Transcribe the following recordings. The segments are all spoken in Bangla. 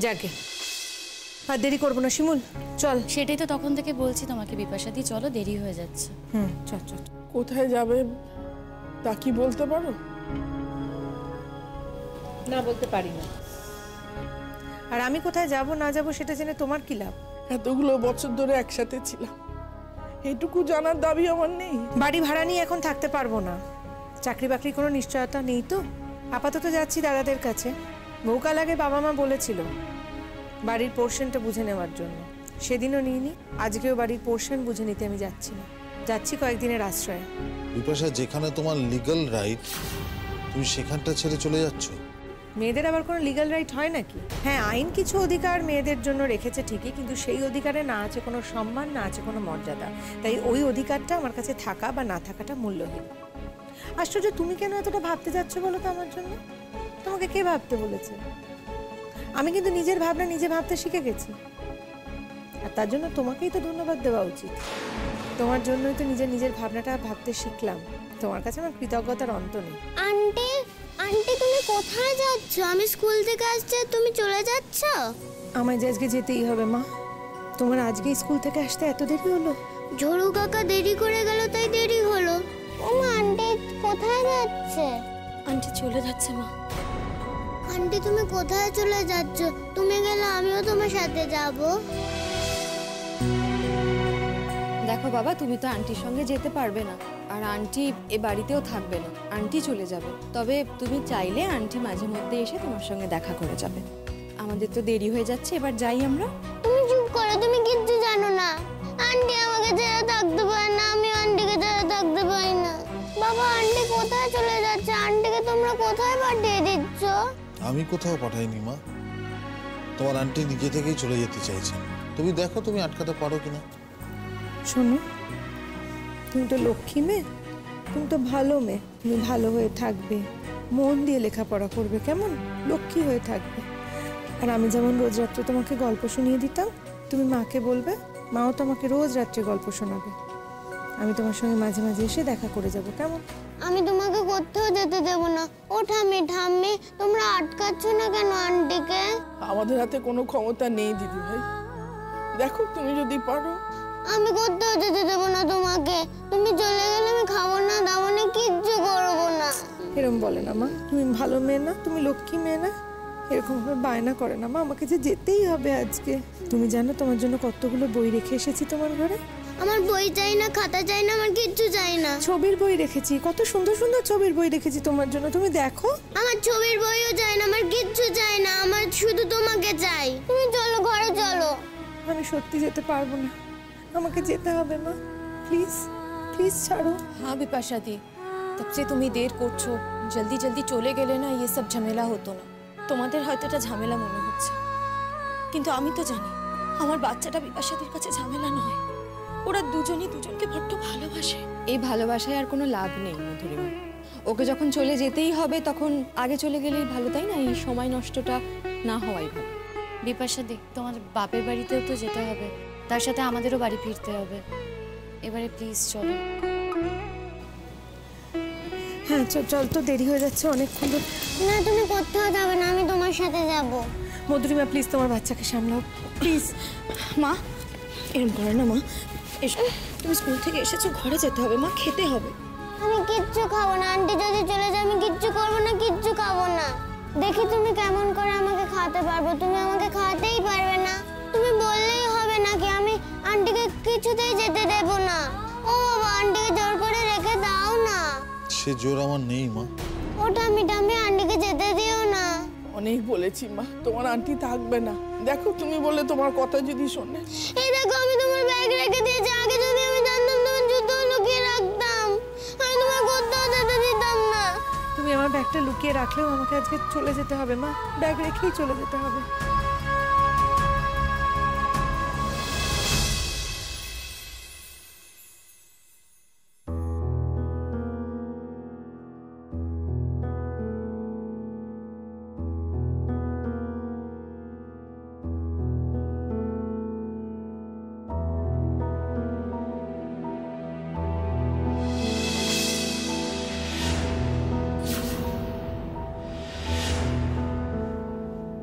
যাকে আর দেরি করবো না শিমুল, চল। সেটাই তো তখন থেকে বলছি তোমাকে বিপাশাদি, চলো দেরি হয়ে যাচ্ছে। চল চল। কোথায় যাবে তা কি বলতে পারো? না, বলতে পারি না। আর আমি কোথায় যাব না যাব সেটা জেনে তোমার কি লাভ? এতগুলো বছর ধরে একসাথে ছিলাম, এইটুকু জানার দাবি আমার নেই? বাড়ি ভাড়া নিয়ে এখন থাকতে পারবো না, চাকরি বাকরির কোনো নিশ্চয়তা নেই তো। আপাতত যাচ্ছি দাদাদের কাছে। বহুকাল আগে বাবা মা বলেছিল বাড়ির পোর্শনটা বুঝে নেওয়ার জন্য, সেদিনও নিইনি, আজকেও বাড়ির পোর্শন বুঝে নিতে আমি যাচ্ছি না, যাচ্ছি কয়েকদিনের আশ্রয়ে। বিপাশা, যেখানে তোমার লিগ্যাল রাইট তুমি সেখানটা ছেড়ে চলে যাচ্ছ? মেয়েদের আবার কোনো লিগ্যাল রাইট হয় নাকি? হ্যাঁ, আইন কিছু অধিকার মেয়েদের জন্য রেখেছে ঠিকই, কিন্তু সেই অধিকারে না আছে কোনো সম্মান, না আছে কোনো মর্যাদা। তাই ওই অধিকারটা আমার কাছে থাকা বা না থাকাটা মূল্যহীন। আশ্চর্য, তুমি কেন এতটা ভাবতে যাচ্ছ বলো তো আমার জন্য? তোমাকে কে ভাবতে বলেছে? আমি কিন্তু নিজের ভাবনা নিজে ভাবতে শিখে গেছি, আর তার জন্য তোমাকেই তো ধন্যবাদ দেওয়া উচিত। তোমার জন্যই তো নিজের ভাবনাটা ভাবতে শিখলাম। তোমার কাছে আমার কৃতজ্ঞতার অন্ত নেই। আন্টি, আন্টি তুমি কোথায় যাচ্ছ? আমি স্কুল থেকে আসছি, তুমি চলে যাচ্ছ? আমায় যে আজকে যেতেই হবে মা। তোমার আজকে স্কুল থেকে আসতে এত দেরি হলো? ঝড়ু কাকা দেরি করে গেল তাই দেরি হলো। ও মা, আন্টি কোথায় যাচ্ছে? আন্টি চলে যাচ্ছে মা। আন্টি তুমি কোথায় চলে যাচ্ছ? তুমি গেলে আমিও তোমার সাথে যাব। দেখো বাবা, তুমি তো আন্টির সঙ্গে যেতে পারবে না, আর আন্টি এ বাড়িতেও থাকবে না, আন্টি চলে যাবে। তবে তুমি চাইলে আন্টি মাঝে মধ্যে এসে তোমার সঙ্গে দেখা করে যাবে। আমাদের তো দেরি হয়ে যাচ্ছে, এবার যাই আমরা। তুমি চুপ করো, তুমি কিচ্ছু জানো না। আন্টি আমাকে ছেড়ে থাকতে পারে না, আমি আন্টিকে ছেড়ে থাকতে পারি না। বাবা, আন্টি কোথায় চলে যাচ্ছে? আন্টিকে তোমরা কোথায় পাঠিয়ে দিচ্ছ? আমি কোথাও পাঠাইনি মা, তোমার আন্টি নিজে থেকেই চলে যেতে চাইছেন। তুমি দেখো তুমি আটকাতে পারো কিনা। শোনো, তুমি তো লক্ষ্মী মেয়ে, তুমি তো ভালো মেয়ে, তুমি ভালো হয়ে থাকবে, মন দিয়ে লেখাপড়া করবে, কেমন লক্ষ্মী হয়ে থাকবে। আর আমি যেমন রোজ রাত্রে তোমাকে গল্প শুনিয়ে দিতাম, তুমি মাকে বলবে, মাও তোমাকে রোজ রাত্রে গল্প শোনাবে। আমি তোমার সঙ্গে মাঝে মাঝে এসে দেখা করে যাব, কেমন? আমি তোমাকে কোথাও যেতে দেব না। ও ঠাম্মি, ঠাম্মি তোমরা আটকাচ্ছ না কেন আন্টিকে? আমাদের হাতে কোনো ক্ষমতা নেই দিদি ভাই, দেখো তুমি যদি পারো। আমি কোথাও যেতে দেব না তোমাকে। তুমি চলে গেলে আমি খাবো না, দাবো না, কিচ্ছু করবো না। এরকম বলে না মা, তুমি ভালো মেয়ে না, তুমি লক্ষ্মী মেয়ে না, এরকম ভাবে বায়না করে না মা। আমাকে যে যেতেই হবে আজকে। তুমি জানো তোমার জন্য কতগুলো বই রেখে এসেছি তোমার ঘরে? আমার বই চাই না, খাতা চাই না, আমার কিচ্ছু চাই না। ছবির বই রেখেছি, কত সুন্দর সুন্দর ছবির বই রেখেছি তোমার জন্য, তুমি দেখো। আমার ছবির বইও চাই না, আমার কিচ্ছু চাই না, আমার শুধু তোমাকে চাই। তুমি চলো, ঘরে চলো। আমি সত্যি যেতে পারবো না, আমাকে যেতে হবে মা, প্লিজ প্লিজ ছাড়ো। हाँ बिपाशा दी, तब से तुम ही देर করছো, জলদি জলদি চলে গেলে না ये सब ঝামেলা হতো না। তোমাদের হয়তো এটা ঝামেলা মনে হচ্ছে, কিন্তু আমি তো জানি আমার বাচ্চাটা বিপাশাদির কাছে ঝামেলা নয়। ওরা দুজনই দুজনকে বড্ড ভালোবাসে। এই ভালোবাসায় আর কোনো লাভ নেই মধুরিমা। ওকে যখন চলে যেতেই হবে তখন আগে চলে গেলেই ভালো, তাই না? এই সময় নষ্টটা না হওয়াই ভালো। বিপাশাদি, তোমার বাপের বাড়িতেও তো যেতে হবে, তার সাথে আমাদেরও বাড়ি ফিরতে হবে। এবারে প্লিজ চলো। হ্যাঁ চল চল, তো দেরি হয়ে যাচ্ছে অনেকক্ষণ। না, তুমি কোথাও যাবে না, আমি তোমার সাথে যাব। মধুরিমা প্লিজ তোমার বাচ্চাকে সামলাও প্লিজ। মা এরকম করে না মা, এসো, তুমি স্কুল থেকে এসেছো, ঘরে যেতে হবে মা, খেতে হবে। আমি কিচ্ছু খাবো না, আন্টি যদি চলে যায় আমি কিচ্ছু করবো না, কিচ্ছু খাবো না। দেখি তুমি কেমন করে আমাকে খাওয়াতে পারবো। তুমি আমাকে খাওয়াতেই পারবে না। তুমি বললেই হবে নাকি? আমি আন্টিকে কিছুতেই যেতে দেব না। ও বাবা, আন্টিকে জোর করে রেখে দাও না। সে জোর আমার নেই মা। ও ঠাম্মি, ঠাম্মি আন্টিকে যেতে দিও না। অনেক বলেছি মা, তোমার আন্টি থাকবে না। দেখো তুমি বলে তোমার কথা যদি শোনে। এই দেখো, আমি তোমার ব্যাগ রেখে দিয়েছি। আগে যদি আমি জানতাম তোমার জুতো লুকিয়ে রাখতাম, আমি তোমার কোথাও যেতে দিতাম না। তুমি আমার ব্যাগটা লুকিয়ে রাখলেও আমাকে আজকে চলে যেতে হবে মা, ব্যাগ রেখেই চলে যেতে হবে।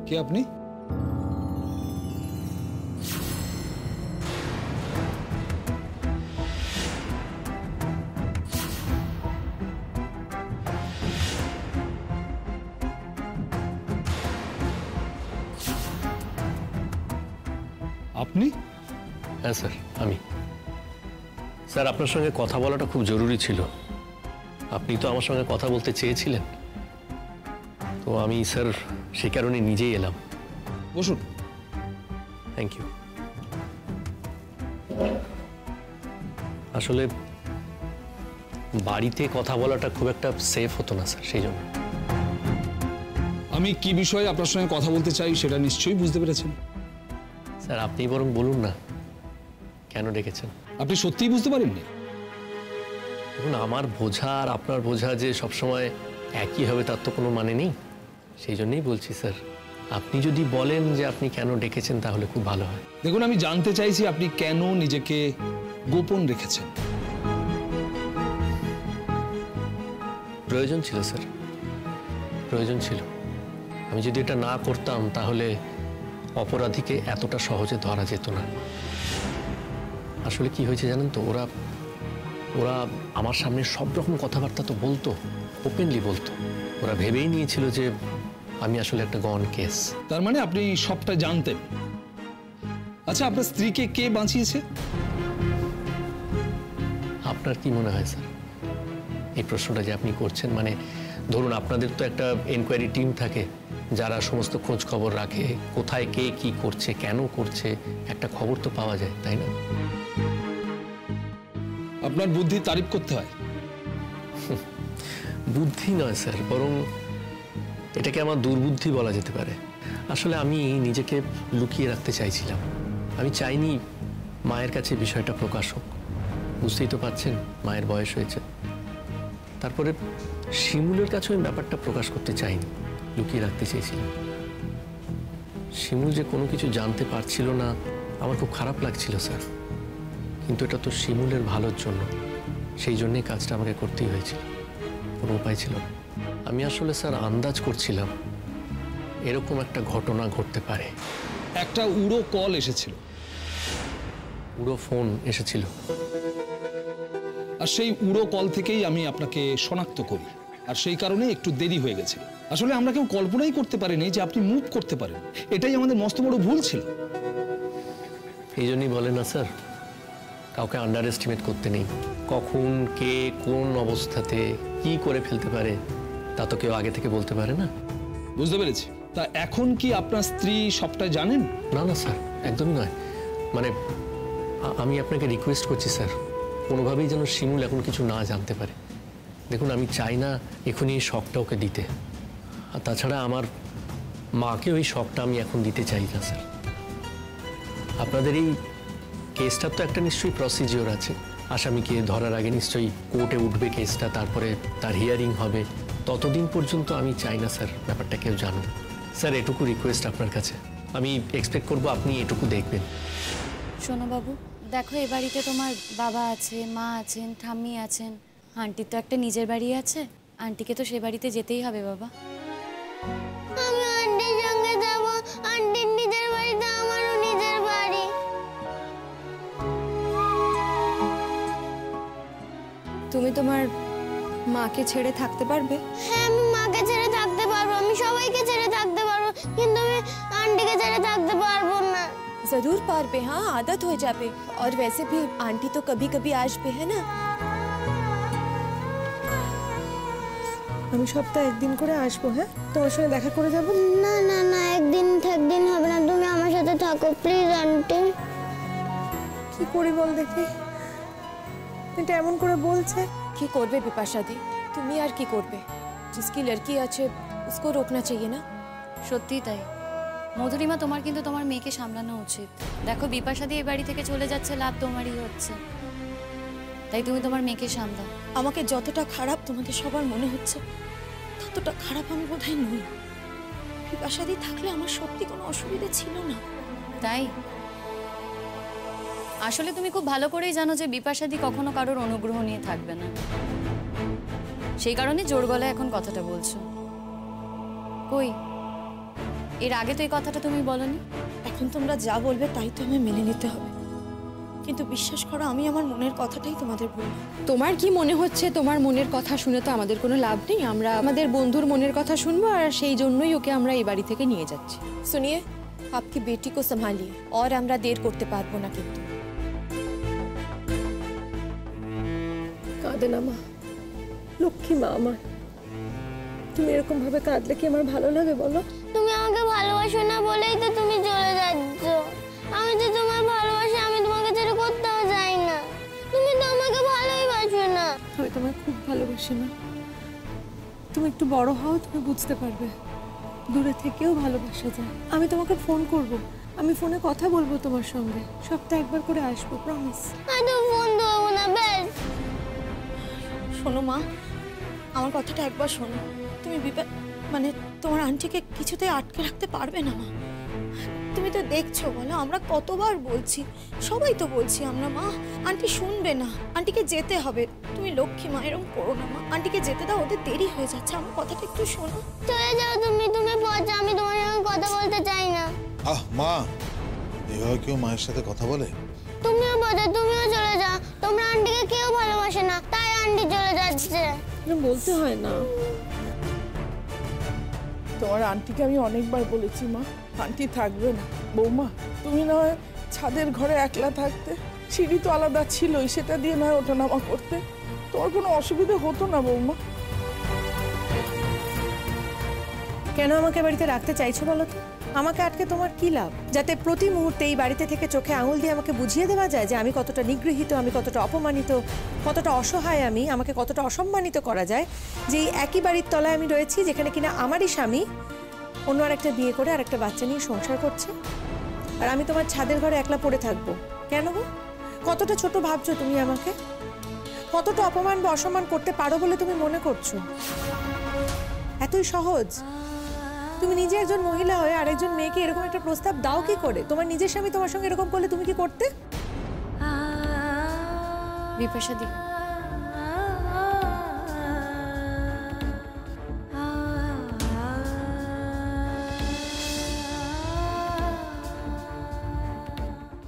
কে আপনি? আপনি? হ্যাঁ স্যার, আমি। স্যার, আপনার সঙ্গে কথা বলাটা খুব জরুরি ছিল। আপনি তো আমার সঙ্গে কথা বলতে চেয়েছিলেন, তো আমি স্যার সে কারণে নিজেই এলাম। বসুন। Thank you. আসলে বাড়িতে কথা বলাটা খুব একটা সেফ হতো না স্যার, সেই জন্য। আমি কি বিষয়ে আপনার সঙ্গে কথা বলতে চাই সেটা নিশ্চয়ই বুঝতে পেরেছেন। স্যার, আপনি বরং বলুন না কেন ডেকেছেন। আপনি সত্যিই বুঝতে পারেননি? দেখুন, আমার বোঝা আর আপনার বোঝা যে সবসময় একই হবে তার তো কোনো মানে নেই, সেই জন্যই বলছি স্যার। আপনি যদি বলেন যে আপনি কেন ডেকেছেন তাহলে খুব ভালো হয়। দেখুন, আমি জানতে চাইছি আপনি কেন নিজেকে গোপন রেখেছেন। প্রয়োজন ছিল স্যার, প্রয়োজন ছিল। আমি যদি এটা না করতাম তাহলে অপরাধীকে এতটা সহজে ধরা যেত না। আসলে কি হয়েছে জানেন তো, ওরা ওরা আমার সামনে সব রকম কথাবার্তা তো বলতো, ওপেনলি বলতো। ওরা ভেবেই নিয়েছিল যে আমি আসলে একটা গন কেস। তার মানে আপনি সবটা জানতেন। আচ্ছা, আপনার স্ত্রীকে কে বাঁচিয়েছে? আপনার কি মনে হয় স্যার এই প্রশ্নটা যে আপনি করছেন? মানে ধরুন, আপনাদের তো একটা এনকোয়ারি টিম থাকে যারা সমস্ত খোঁজ খবর রাখে, কোথায় কে কি করছে, কেন করছে, একটা খবর তো পাওয়া যায়, তাই না? আপনার বুদ্ধি তারিফ করতে হয়। বুদ্ধি নয় স্যার, বরং এটাকে আমার দুর্বুদ্ধি বলা যেতে পারে। আসলে আমি নিজেকে লুকিয়ে রাখতে চাইছিলাম। আমি চাইনি মায়ের কাছে বিষয়টা প্রকাশ হোক। বুঝতেই তো পারছেন, মায়ের বয়স হয়েছে। তারপরে শিমুলের কাছে ওই ব্যাপারটা প্রকাশ করতে চাইনি, লুকিয়ে রাখতে চেয়েছিলাম। শিমুল যে কোনো কিছু জানতে পারছিল না, আমার খুব খারাপ লাগছিল স্যার। কিন্তু এটা তো শিমুলের ভালোর জন্য, সেই জন্যই কাজটা আমাকে করতেই হয়েছিল, কোনো উপায় ছিল না। আমি আসলে স্যার আন্দাজ করছিলাম এরকম একটা ঘটনা ঘটতে পারে। একটা উড়ো কল এসেছিল, উড়ো ফোন এসেছিল, আর সেই উড়ো কল থেকেই আমি আপনাকে শনাক্ত করি। আর সেই কারণে একটু দেরি হয়ে গেছে। আসলে আমরা কেউ কল্পনাই করতে পারিনি যে আপনি মুভ করতে পারেন। এটাই আমাদের মস্ত বড় ভুল ছিল। এই জন্যই বলে না স্যার, কাউকে আন্ডার এস্টিমেট করতে নেই। কখন কে কোন অবস্থাতে কি করে ফেলতে পারে তা তো কেউ আগে থেকে বলতে পারে না। বুঝতে পেরেছি। তা এখন কি আপনার স্ত্রী সবটা জানেন? না না স্যার, একদমই নয়। মানে আমি আপনাকে রিকোয়েস্ট করছি স্যার, কোনোভাবেই যেন শিমুল এখন কিছু না জানতে পারে। দেখুন, আমি চাই না এখনই এই শখটা ওকে দিতে। আর তাছাড়া আমার মাকে ওই শখটা আমি এখন দিতে চাই না স্যার। আপনাদের এই কেসটার তো একটা নিশ্চয়ই প্রসিজিওর আছে। আসামিকে ধরার আগে নিশ্চয়ই কোর্টে উঠবে কেসটা, তারপরে তার হিয়ারিং হবে। ততদিন পর্যন্ত আমি চাই না স্যার ব্যাপারটা কেউ জানুক। স্যার, এটুকু রিকোয়েস্ট আপনার কাছে। আমি এক্সপেক্ট করব আপনি এটুকু দেখবেন। শোনো বাবু, দেখো এ বাড়িতে তোমার বাবা আছে, মা আছেন, ঠাম্মি আছেন, আন্টির তো একটা নিজের বাড়ি আছে। আন্টিকে তো সে বাড়িতে যেতেই হবে বাবা। আমি আন্টির সঙ্গে যাব। আন্টির নিজের বাড়ি তো আমারও নিজের বাড়ি। তুমি তোমার মাকে ছেড়ে থাকতে পারবে? হ্যাঁ, আমি মাকে ছেড়ে থাকতে পারবো, আমি সবাইকে ছেড়ে থাকতে পারবো, কিন্তু আমি আন্টিকে ছেড়ে থাকতে পারবো না। जरूर पार पे, हाँ आदत हो जाए। और वैसे भी आंटी तो कभी कभी आज पे है ना। আমি সপ্তাহে একদিন করে আসবো, হ্যাঁ, তোমার সঙ্গে দেখা করে যাবো। না না না, একদিন হবে না, তুমি আমার সাথে থাকো প্লিজ আন্টি। কি করি বল দেখি, এটা এমন করে বলছে। কি করবে বিপাশা দি, তুমি আর কি করবে? जिसकी लड़की আছে उसको रोकना चाहिए ना। সত্যিই তাই মধুরিমা, তোমার কিন্তু তোমার মেয়েকে সামলানো উচিত। দেখো, বিপাশা দিয়ে বাড়ি থেকে চলে যাচ্ছে, লাভ তোমারই হচ্ছে। তাই তুমি তোমার মেয়েকে সামলাও। আমাকে যতটা খারাপ তোমাদের সবার মনে হচ্ছে, ততটা খারাপ আমি বোধহয় নই। বিপাশা দি থাকলে আমার সত্যি কোনো অসুবিধা ছিল না। তাই আসলে তুমি খুব ভালো করেই জানো যে বিপাশা দি কখনো কারোর অনুগ্রহ নিয়ে থাকবে না। সেই কারণে জোর গলায় এখন কথাটা বলছো। কই, এর আগে তো এই কথাটা তুমি বলনি। এখন তোমরা যা বলবে তাই তো আমি মেনে নিতে হবে, কিন্তু বিশ্বাস করো আমি আমার মনের কথাটাই তোমাদের বলবো। তোমার কি মনে হচ্ছে? তোমার মনের কথা শুনে তো আমাদের কোনো লাভ নেই। আমরা আমাদের বন্ধুর মনের কথা শুনবো, আর সেই জন্যই ওকে আমরা এই বাড়ি থেকে নিয়ে যাচ্ছি। सुनिए, आपकी बेटी को संभालिए और আমরা দের করতে পারবো না কিন্তু। কাঁদে না মা, লক্ষ্মী মা আমার। তুমি এরকম ভাবে কাঁদলে কি আমার ভালো লাগে বলো? তুমি আমাকে ভালোবাসো না বলেই তো তুমি চলে যাচ্ছ। আমি তো তোমার ভালোবাসি, আমি তোমাকে ছেড়ে কোথাও যাই না। তুমি তো আমাকে ভালোই বাসো না। আমি তোমায় খুব ভালোবাসি না। তুমি একটু বড় হও, তুমি বুঝতে পারবে দূরে থেকেও ভালোবাসা যায়। আমি তোমাকে ফোন করব, আমি ফোনে কথা বলবো তোমার সঙ্গে, সপ্তাহে একবার করে আসবো, প্রমিস। আমি তো ফোন দেবো না, বেশ। শোনো মা, আমার কথাটা একবার শোনো। তুমি মানে তোমার আন্টিকে কিছুতেই আটকে রাখতে পারবে না মা। তুমি তো দেখছো বলো, আমরা কতবার বলছি, সবাই তো বলছি আমরা। মা, আন্টি শুনবে না, আন্টিকে যেতে হবে। তুমি লক্ষ্মী মা, এরকম করো না মা। আন্টিকে যেতে দাও, ওদের দেরি হয়ে যাচ্ছে। আমার কথাটা একটু শোনো। চলে যাও তুমি, তুমি পৌঁছো, আমি তোমার সঙ্গে কথা বলতে চাই না। আহ মা, এভাবে কেউ মায়ের সাথে কথা বলে? তুমিও পৌঁছো, তুমিও চলে যাও। তোমরা আন্টিকে কেউ ভালোবাসে না, তাই আন্টি চলে যাচ্ছে। বলতে হয় না। তোমার আন্টিকে আমি অনেকবার বলেছি মা, আন্টি থাকবে না। বৌমা, তুমি না হয় ছাদের ঘরে একলা থাকতে, সিঁড়ি তো আলাদা ছিলই, সেটা দিয়ে নয় ওঠানামা করতে, তোমার কোনো অসুবিধা হতো না বৌমা। কেন আমাকে বাড়িতে রাখতে চাইছো বলো তো? আমাকে আটকে তোমার কি লাভ? যাতে প্রতি মুহূর্তে এই বাড়িতে থেকে চোখে আঙুল দিয়ে আমাকে বুঝিয়ে দেওয়া যায় যে আমি কতটা নিগৃহীত, আমি কতটা অপমানিত, কতটা অসহায়, আমাকে কতটা অসম্মানিত করা যায় যে এই একই বাড়ির তলায় আমি রয়েছি, যেখানে কিনা আমারই স্বামী অন্য আরেকটা বিয়ে করে আর একটা বাচ্চা নিয়ে সংসার করছে, আর আমি তোমার ছাদের ঘরে একলা পড়ে থাকবো। কেন গো? কতটা ছোট ভাবছো তুমি আমাকে? কতটা অপমান বা অসম্মান করতে পারো বলে তুমি মনে করছো? এতই সহজ? তুমি নিজে একজন মহিলা হয়ে আরেকজন মেয়েকে এরকম একটা প্রস্তাব দাও কি করে? তোমার নিজের স্বামী তোমার সঙ্গে এরকম করলে তুমি কি করতে? বিপাশাদি,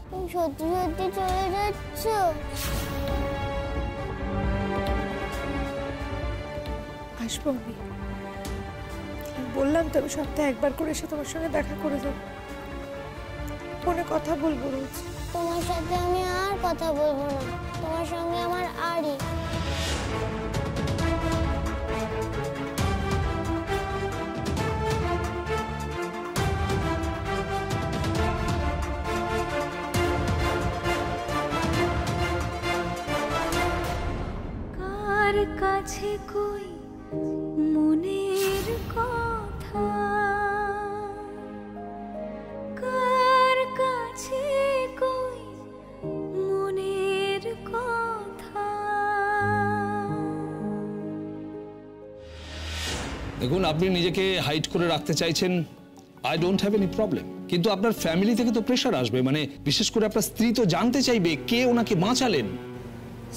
তুমি সত্যি সত্যি চলে যাচ্ছ? আসবো আমি, বললাম তো আমি সপ্তাহে একবার করে এসে তোমার সঙ্গে দেখা করে যাবো, ফোনে কথা বলবো রোজ। তোমার সাথে আমি আর কথা বলবো না, তোমার সঙ্গে আমার আরই। কার কাছে কই মনের কথা, কার কাছে কই মনের কথা। দেখুন, আপনি নিজেকে হাইড করে রাখতে চাইছেন, I don't have any problem, কিন্তু আপনার ফ্যামিলি থেকে তো প্রেশার আসবে, মানে বিশেষ করে আপনার স্ত্রী তো জানতে চাইবে কে ওনাকে বাঁচালেন।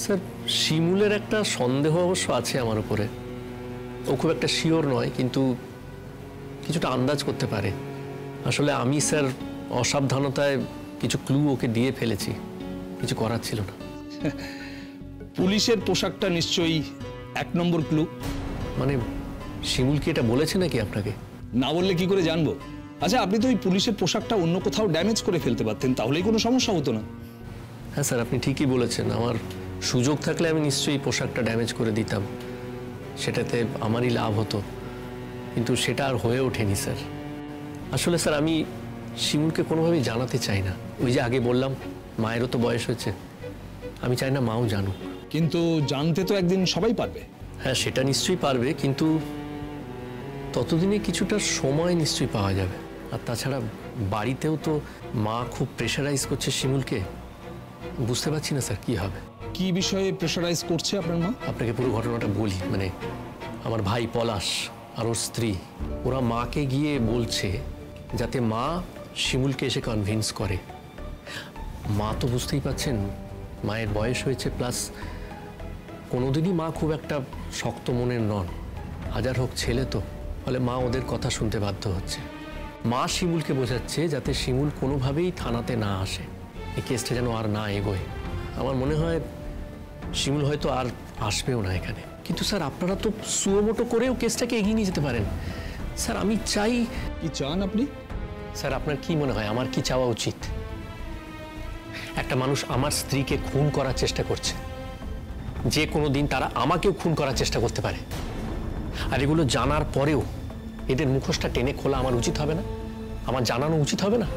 স্যার, শিমুলের একটা সন্দেহ অবশ্য আছে আমার উপরে। ও খুব একটা শিওর নয়, কিন্তু কিছুটা আন্দাজ করতে পারে। আসলে আমি স্যার অসাবধানতায় কিছু ক্লু ওকে দিয়ে ফেলেছি, কিছু করার ছিল না। পুলিশের পোশাকটা নিশ্চয়ই 1 নম্বর ক্লু। মানে শিমুল কি এটা বলেছে নাকি আপনাকে? না বললে কি করে জানবো? আচ্ছা, আপনি তো ওই পুলিশের পোশাকটা অন্য কোথাও ড্যামেজ করে ফেলতে পারতেন, তাহলেই কোনো সমস্যা হতো না। হ্যাঁ স্যার, আপনি ঠিকই বলেছেন। আমার সুযোগ থাকলে আমি নিশ্চয়ই পোশাকটা ড্যামেজ করে দিতাম, সেটাতে আমারই লাভ হতো, কিন্তু সেটা আর হয়ে ওঠেনি স্যার। আসলে স্যার আমি শিমুলকে কোনোভাবেই জানাতে চাই না। ওই যে আগে বললাম, মায়েরও তো বয়স হয়েছে, আমি চাই না মাও জানুক। কিন্তু জানতে তো একদিন সবাই পারবে। হ্যাঁ, সেটা নিশ্চয়ই পারবে, কিন্তু ততদিনে কিছুটা সময় নিশ্চয়ই পাওয়া যাবে। আর তাছাড়া বাড়িতেও তো মা খুব প্রেশারাইজ করছে শিমুলকে, বুঝতে পারছি না স্যার কি হবে। কি বিষয়ে প্রেশারাইজ করছে আপনার মা? আপনাকে পুরো ঘটনাটা বলি। মানে আমার ভাই পলাশ আর ওর স্ত্রী, ওরা মাকে গিয়ে বলছে যাতে মা শিমুলকে এসে কনভিন্স করে। মা তো বুঝতেই পাচ্ছেন মায়ের বয়স হয়েছে, প্লাস কোনোদিনই মা খুব একটা শক্ত মনের নন, হাজার হোক ছেলে তো, ফলে মা ওদের কথা শুনতে বাধ্য হচ্ছে। মা শিমুলকে বোঝাচ্ছে যাতে শিমুল কোনোভাবেই থানাতে না আসে, এই কেসটা যেন আর না এগোয়। আমার মনে হয় শিমুল হয়তো আর আসবেও না এখানে। কিন্তু স্যার আপনারা তো সুমোটো করেও কেসটাকে এগিয়ে নিয়ে যেতে পারেন। স্যার আমি চাই। কি চান আপনি? স্যার আপনার কি মনে হয় আমার কি চাওয়া উচিত? একটা মানুষ আমার স্ত্রীকে খুন করার চেষ্টা করছে, যে কোনো দিন তারা আমাকেও খুন করার চেষ্টা করতে পারে, আর এগুলো জানার পরেও এদের মুখোশটা টেনে খোলা আমার উচিত হবে না? আমার জানানো উচিত হবে না?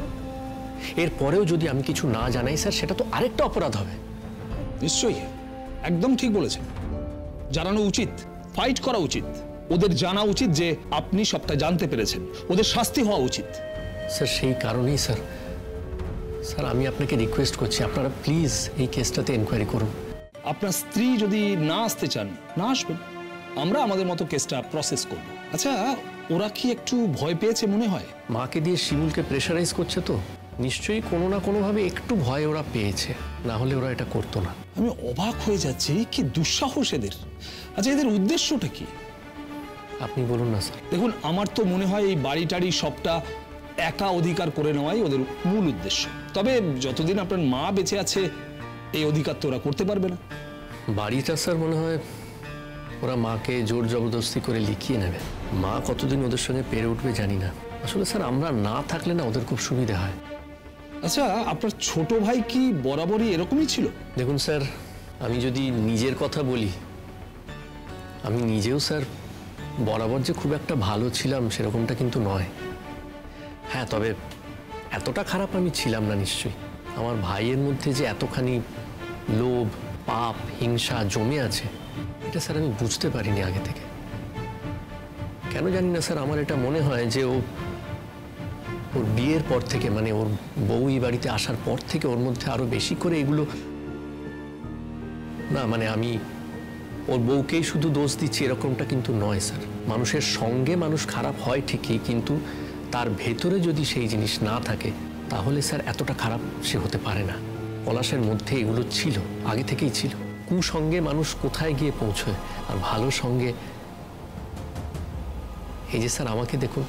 এর পরেও যদি আমি কিছু না জানাই স্যার, সেটা তো আরেকটা অপরাধ হবে। নিশ্চয়ই, একদম ঠিক বলেছেন। জানানো উচিত, ফাইট করা উচিত, ওদের জানা উচিত যে আপনি সবটা জানতে পেরেছেন, ওদের শাস্তি হওয়া উচিত। স্যার সেই কারণেই স্যার আমি আপনাকে রিকোয়েস্ট করছি, আপনারা প্লিজ এই কেসটাতে এনকোয়ারি করুন। আপনার স্ত্রী যদি না আসতে চান, না আসবেন, আমরা আমাদের মতো কেসটা প্রসেস করব। আচ্ছা, ওরা কি একটু ভয় পেয়েছে মনে হয়? মাকে দিয়ে শিমুলকে প্রেশারাইজ করছে তো, নিশ্চয়ই কোনো না কোনোভাবে একটু ভয় ওরা পেয়েছে, না হলে ওরা এটা করতো না। আমি অবাক হয়ে যাচ্ছি, কি দুঃসাহস এদের। আচ্ছা, এদের উদ্দেশ্যটা কি? আপনি বলুন না স্যার। দেখুন, আমার তো মনে হয় এই বাড়ি টাড়ি সবটা একা অধিকার করে নেওয়াই ওদের মূল উদ্দেশ্য। তবে যতদিন আপনার মা বেঁচে আছে এই অধিকার তো ওরা করতে পারবে না। বাড়িটা স্যার মনে হয় ওরা মাকে জোর জবরদস্তি করে লিখিয়ে নেবে। মা কতদিন ওদের সঙ্গে পেরে উঠবে জানি না। আসলে স্যার আমরা না থাকলে না ওদের খুব সুবিধা হয়। আচ্ছা, আপনার ছোট ভাই কি বরাবরই এরকমই ছিল? দেখুন স্যার, আমি যদি নিজের কথা বলি, আমি নিজেও স্যার বরাবর যে খুব একটা ভালো ছিলাম সেরকমটা কিন্তু নয়। হ্যাঁ, তবে এতটা খারাপ আমি ছিলাম না নিশ্চয়ই। আমার ভাইয়ের মধ্যে যে এতখানি লোভ, পাপ, হিংসা জমে আছে, এটা স্যার আমি বুঝতে পারিনি আগে থেকে। কেন জানি না স্যার, আমার এটা মনে হয় যে ওর বিয়ের পর থেকে, মানে ওর বউ এই বাড়িতে আসার পর থেকে ওর মধ্যে আরো বেশি করে এগুলো না, মানে আমি ওর বউকেই শুধু দোষ দিচ্ছি এরকমটা কিন্তু নয় স্যার। মানুষের সঙ্গে মানুষ খারাপ হয় ঠিকই, কিন্তু তার ভেতরে যদি সেই জিনিস না থাকে তাহলে স্যার এতটা খারাপ সে হতে পারে না। পলাশের মধ্যে এগুলো ছিল, আগে থেকেই ছিল। কুসঙ্গে মানুষ কোথায় গিয়ে পৌঁছয়, আর ভালো সঙ্গে এই যে স্যার আমাকে দেখুন,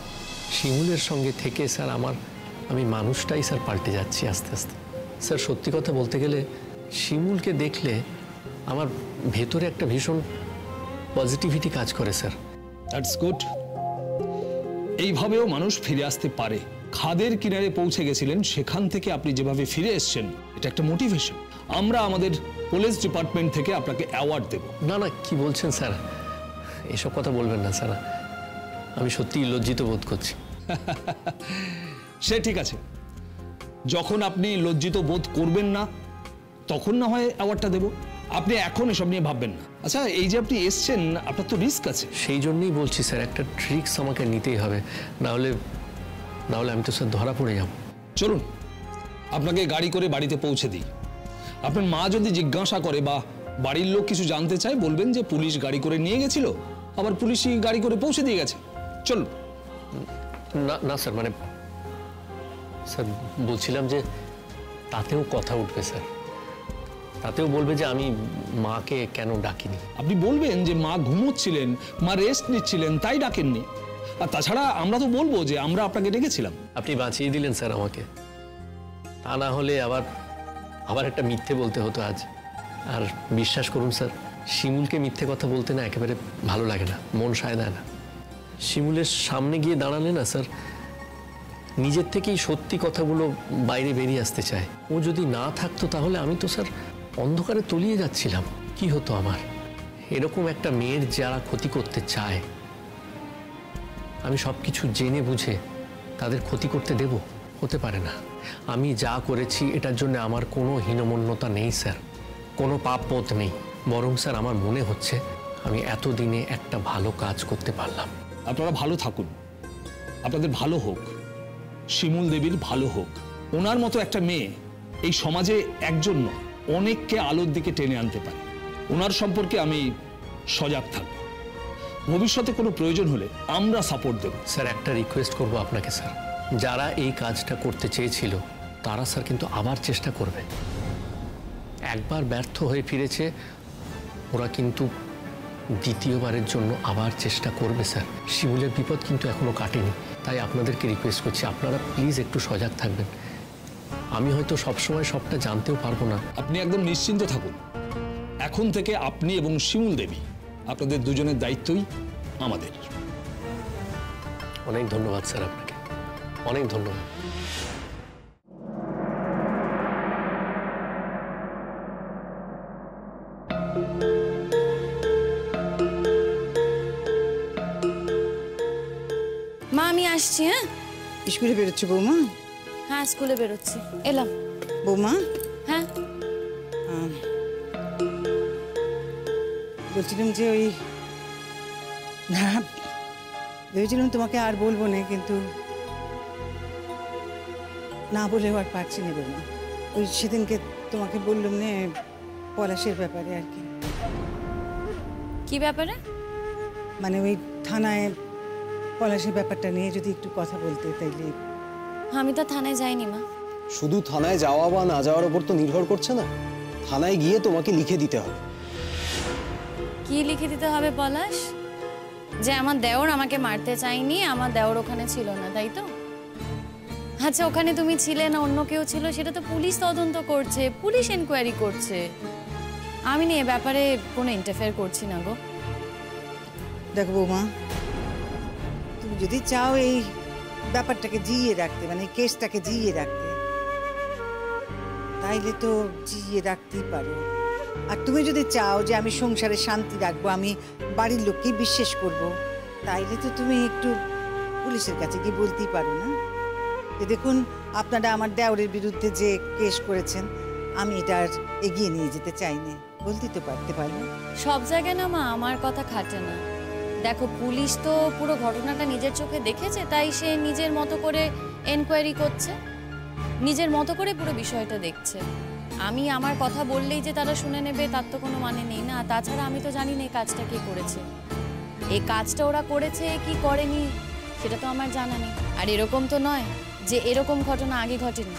শিমুলের সঙ্গে থেকে স্যার আমি মানুষটাই স্যার পাল্টে যাচ্ছি আস্তে আস্তে। স্যার সত্যি কথা বলতে গেলে শিমুলকে দেখলে আমার ভেতরে একটা ভীষণ পজিটিভিটি কাজ করে স্যার। That's good. এইভাবেও মানুষ ফিরে আসতে পারে। খাদের কিনারে পৌঁছে গেছিলেন, সেখান থেকে আপনি যেভাবে ফিরে এসেছেন, এটা একটা মোটিভেশন। আমরা আমাদের পুলিশ ডিপার্টমেন্ট থেকে আপনাকে অ্যাওয়ার্ড দেব। না না, কি বলছেন স্যার, এসব কথা বলবেন না স্যার, আমি সত্যিই লজ্জিত বোধ করছি। সে ঠিক আছে, যখন আপনি লজ্জিত বোধ করবেন না তখন না হয় অ্যাওয়ার্ডটা দেব। আপনি এখন এসব নিয়ে ভাববেন না। আচ্ছা, এই যে আপনি এসছেন, আপনার তো রিস্ক আছে। সেই জন্যই বলছি স্যার, একটা ট্রিক্স আমাকে নিতেই হবে, না হলে আমি তো স্যার ধরা পড়ে যাব। চলুন আপনাকে গাড়ি করে বাড়িতে পৌঁছে দিই। আপনার মা যদি জিজ্ঞাসা করে বা বাড়ির লোক কিছু জানতে চায়, বলবেন যে পুলিশ গাড়ি করে নিয়ে গেছিল, আবার পুলিশই গাড়ি করে পৌঁছে দিয়ে গেছে। চলুন। না না স্যার, মানে স্যার বলছিলাম যে তাতেও কথা উঠবে স্যার, তাতেও বলবে যে আমি মাকে কেন ডাকিনি। আপনি বলবেন যে মা ঘুমোচ্ছিলেন, মা রেস্ট নিচ্ছিলেন, তাই ডাকেননি। আর তাছাড়া আমরা তো বলবো যে আমরা আপনাকে ডেকেছিলাম। আপনি বাঁচিয়ে দিলেন স্যার আমাকে, তা না হলে আবার একটা মিথ্যে বলতে হতো আজ। আর বিশ্বাস করুন স্যার, শিমুলকে মিথ্যে কথা বলতে না একেবারে ভালো লাগে না, মন সায় দেয় না। শিমুলের সামনে গিয়ে দাঁড়ালে না স্যার, নিজের থেকেই সত্যি কথাগুলো বাইরে বেরিয়ে আসতে চায়। ও যদি না থাকতো তাহলে আমি তো স্যার অন্ধকারে তলিয়ে যাচ্ছিলাম। কি হতো আমার? এরকম একটা মেয়ের যারা ক্ষতি করতে চায়, আমি সব কিছু জেনে বুঝে তাদের ক্ষতি করতে দেব? হতে পারে না। আমি যা করেছি এটার জন্য আমার কোনো হীনমন্যতা নেই স্যার, কোনো পাপবোধ নেই। বরং স্যার আমার মনে হচ্ছে আমি এতদিনে একটা ভালো কাজ করতে পারলাম। আপনারা ভালো থাকুন, আপনাদের ভালো হোক, শিমুল দেবীর ভালো হোক। ওনার মতো একটা মেয়ে এই সমাজে একজন নয়, অনেককে আলোর দিকে টেনে আনতে পারে। ওনার সম্পর্কে আমি সজাগ থাকব। ভবিষ্যতে কোনো প্রয়োজন হলে আমরা সাপোর্ট দেব। স্যার একটা রিকোয়েস্ট করব আপনাকে স্যার, যারা এই কাজটা করতে চেয়েছিল তারা স্যার কিন্তু আবার চেষ্টা করবে। একবার ব্যর্থ হয়ে ফিরেছে, ওরা কিন্তু দ্বিতীয়বারের জন্য আবার চেষ্টা করবে স্যার। শিমুলের বিপদ কিন্তু এখনো কাটেনি, তাই আপনাদেরকে রিকোয়েস্ট করছি আপনারা প্লিজ একটু সজাগ থাকবেন। আমি হয়তো সবসময় সবটা জানতেও পারবো না। আপনি একদম নিশ্চিন্ত থাকুন। এখন থেকে আপনি এবং শিমুল দেবী, আপনাদের দুজনের দায়িত্বই আমাদের। অনেক ধন্যবাদ স্যার, আপনাকে অনেক ধন্যবাদ। আসছি। হ্যাঁ স্কুলে বেরোচ্ছ বৌমা? হ্যাঁ স্কুলে বেরোচ্ছি, এলাম। বৌমা হ্যাঁ বলছিলাম যে ওই না ভেবেছিলাম তোমাকে আর বলবো না, কিন্তু না বলেও আর পারছি না বৌমা। ওই সেদিনকে তোমাকে বললাম না পলাশের ব্যাপারে আর কি। কি ব্যাপারে? মানে ওই থানায় পলাশের ব্যাপারটা নিয়ে যদি একটু কথা বলতে, তাইলে। আমি তো থানায় যাইনি মা। শুধু থানায় যাওয়া বা না যাওয়ার উপর তো নির্ভর করছে না, থানায় গিয়ে তোমাকে লিখে দিতে হবে। কি লিখে দিতে হবে পলাশ? যে আমার দেওর আমাকে মারতে চাইনি, আমার দেওর ওখানে ছিল না, তাই তো? আচ্ছা ওখানে তুমি ছিলে না অন্য কেউ ছিল, সেটা তো পুলিশ তদন্ত করছে, পুলিশ এনকোয়ারি করছে। আমি না এ ব্যাপারে কোনো ইন্টারফেয়ার করছি না গো। দেখো বৌমা, তুমি যদি চাও এই ব্যাপারটাকে জিইয়ে রাখতে, মানে কেসটাকে জিইয়ে রাখতে, তাইলে তো জিইয়ে রাখতেই পারো। আর তুমি যদি চাও যে আমি সংসারে শান্তি রাখবো, আমি বাড়ির লোককেই বিশ্বাস করব, তাইলে তো তুমি একটু পুলিশের কাছে গিয়ে বলতেই পারো না যে দেখুন আপনারা আমার দেওরের বিরুদ্ধে যে কেস করেছেন, আমি এটা আর এগিয়ে নিয়ে যেতে চাই না, বলতেই তো পারতে পারো। সব জায়গায় না মা আমার কথা খাটে না। দেখো পুলিশ তো পুরো ঘটনাটা নিজের চোখে দেখেছে, তাই সে নিজের মতো করে এনকোয়ারি করছে, নিজের মতো করে পুরো বিষয়টা দেখছে। আমি আমার কথা বললেই যে তারা শুনে নেবে তার তো কোনো মানে নেই না। তাছাড়া আমি তো জানি না এই কাজটা কে করেছে, এই কাজটা ওরা করেছে কি করেনি সেটা তো আমার জানা নেই। আর এরকম তো নয় যে এরকম ঘটনা আগে ঘটেনি।